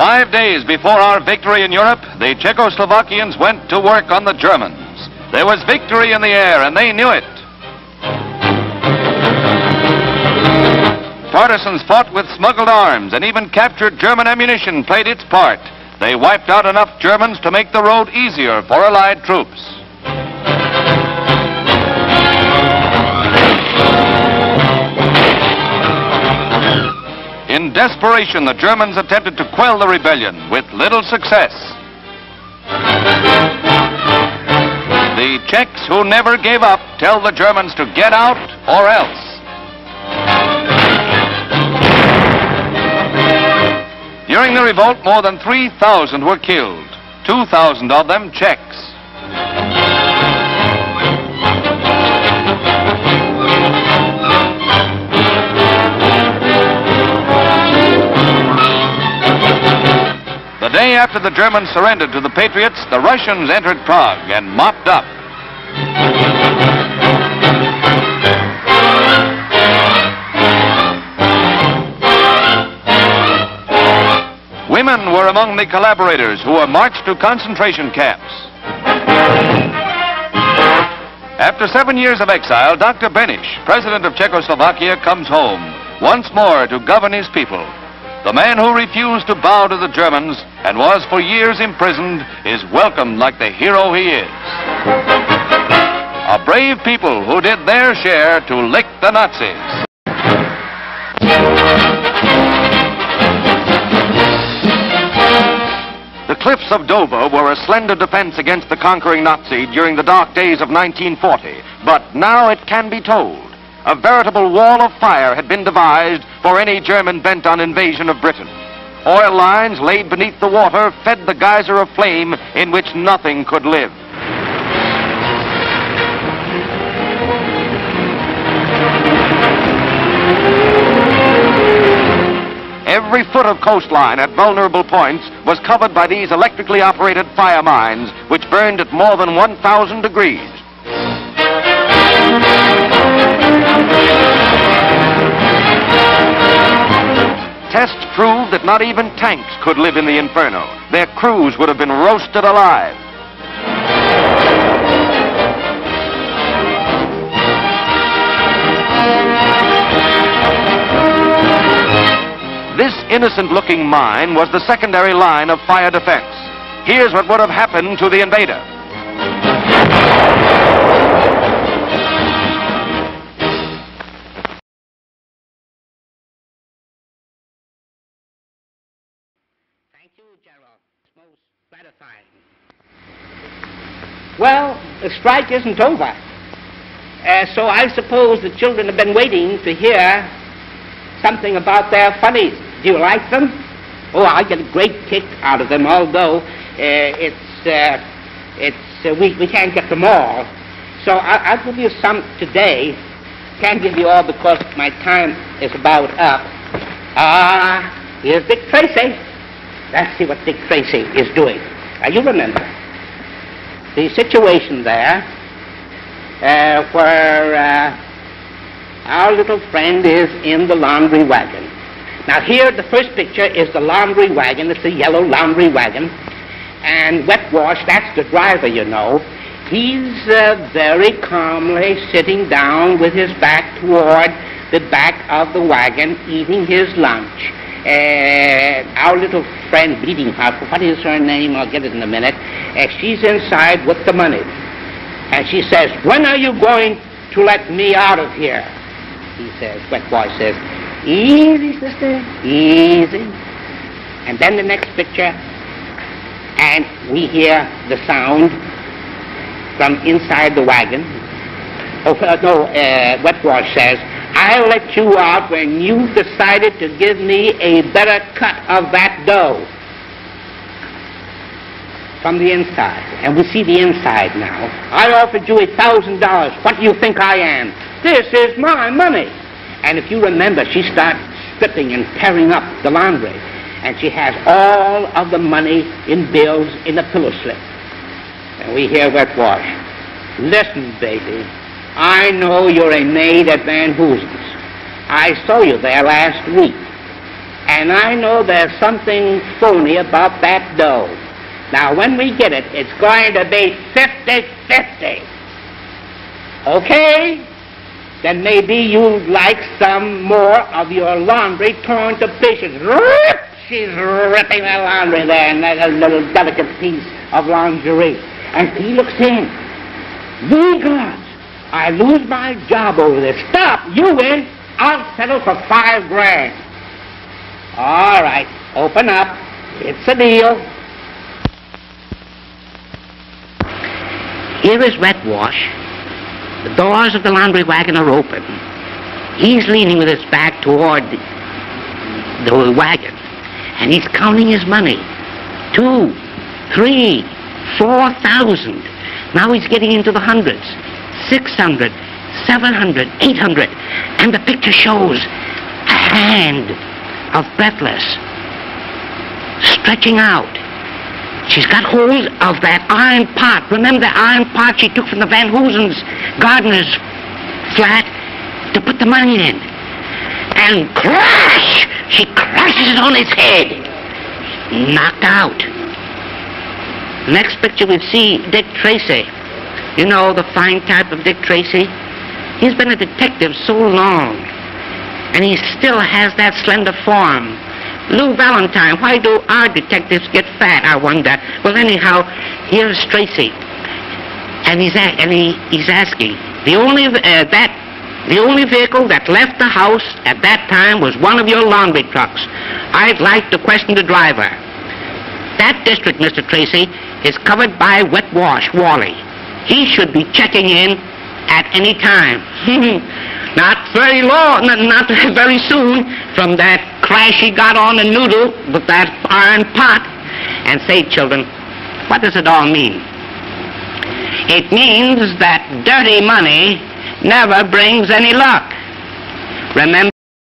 5 days before our victory in Europe, the Czechoslovakians went to work on the Germans. There was victory in the air, and they knew it. Partisans fought with smuggled arms, and even captured German ammunition played its part. They wiped out enough Germans to make the road easier for Allied troops. In desperation, the Germans attempted to quell the rebellion with little success. The Czechs, who never gave up, tell the Germans to get out or else. During the revolt, more than 3,000 were killed, 2,000 of them Czechs. The day after the Germans surrendered to the Patriots, the Russians entered Prague and mopped up. Women were among the collaborators who were marched to concentration camps. After 7 years of exile, Dr. Beneš, president of Czechoslovakia, comes home once more to govern his people. The man who refused to bow to the Germans and was for years imprisoned is welcomed like the hero he is. A brave people who did their share to lick the Nazis. The cliffs of Dover were a slender defense against the conquering Nazi during the dark days of 1940, but now it can be told. A veritable wall of fire had been devised for any German bent on invasion of Britain. Oil lines laid beneath the water fed the geyser of flame in which nothing could live. Every foot of coastline at vulnerable points was covered by these electrically operated fire mines, which burned at more than 1,000 degrees. Tests proved that not even tanks could live in the inferno. Their crews would have been roasted alive. This innocent-looking mine was the secondary line of fire defense. Here's what would have happened to the invader. Thank you, Gerald. It's most gratifying. Well, the strike isn't over. So I suppose the children have been waiting to hear something about their funnies. Do you like them? Oh, I get a great kick out of them, although we can't get them all. So I'll give you some today. Can't give you all because my time is about up. Here's Dick Tracy. Let's see what Dick Tracy is doing. Now, you remember the situation there where our little friend is in the laundry wagon. Now, here, the first picture is the laundry wagon. It's a yellow laundry wagon. And Wet Wash, that's the driver, you know. He's very calmly sitting down with his back toward the back of the wagon, eating his lunch. Our little friend, Bleeding Heart, what is her name? I'll get it in a minute. She's inside with the money. And she says, "When are you going to let me out of here?" He says, Wet Wash says, "Easy, sister, easy." And then the next picture, and we hear the sound from inside the wagon. Wet Wash says, "I'll let you out when you've decided to give me a better cut of that dough." From the inside. And we see the inside now. "I offered you $1,000. What do you think I am? This is my money." And if you remember, she starts stripping and tearing up the laundry. And she has all of the money in bills in a pillow slip. And we hear Wet Wash, "Listen, baby, I know you're a maid at Van Hoosen's. I saw you there last week. And I know there's something phony about that dough. Now, when we get it, it's going to be 50-50. Okay? Then maybe you'd like some more of your laundry torn to pieces. Rip! She's ripping that laundry there, and that little delicate piece of lingerie. And he looks in. Ye gods, I lose my job over this. Stop! You win. I'll settle for $5,000. All right, open up. It's a deal. Here is Wet Wash. The doors of the laundry wagon are open. He's leaning with his back toward the wagon, and he's counting his money. 2, 3, 4,000. Now he's getting into the hundreds. 600, 700, 800. And the picture shows a hand of Breathless stretching out. She's got hold of that iron pot. Remember the iron pot she took from the Van Hoosen's gardener's flat to put the money in? And crash! She crashes it on his head. Knocked out. Next picture we see Dick Tracy. You know, the fine type of Dick Tracy? He's been a detective so long, and he still has that slender form. Lou Valentine, why do our detectives get fat, I wonder? Well, anyhow, here's Tracy, and he's asking, the only vehicle that left the house at that time was one of your laundry trucks. I'd like to question the driver. That district, Mr. Tracy, is covered by Wet Wash, Wally. He should be checking in at any time. Not very long, not very soon, from that crash he got on the noodle with that iron pot. And say, children, what does it all mean? It means that dirty money never brings any luck. Remember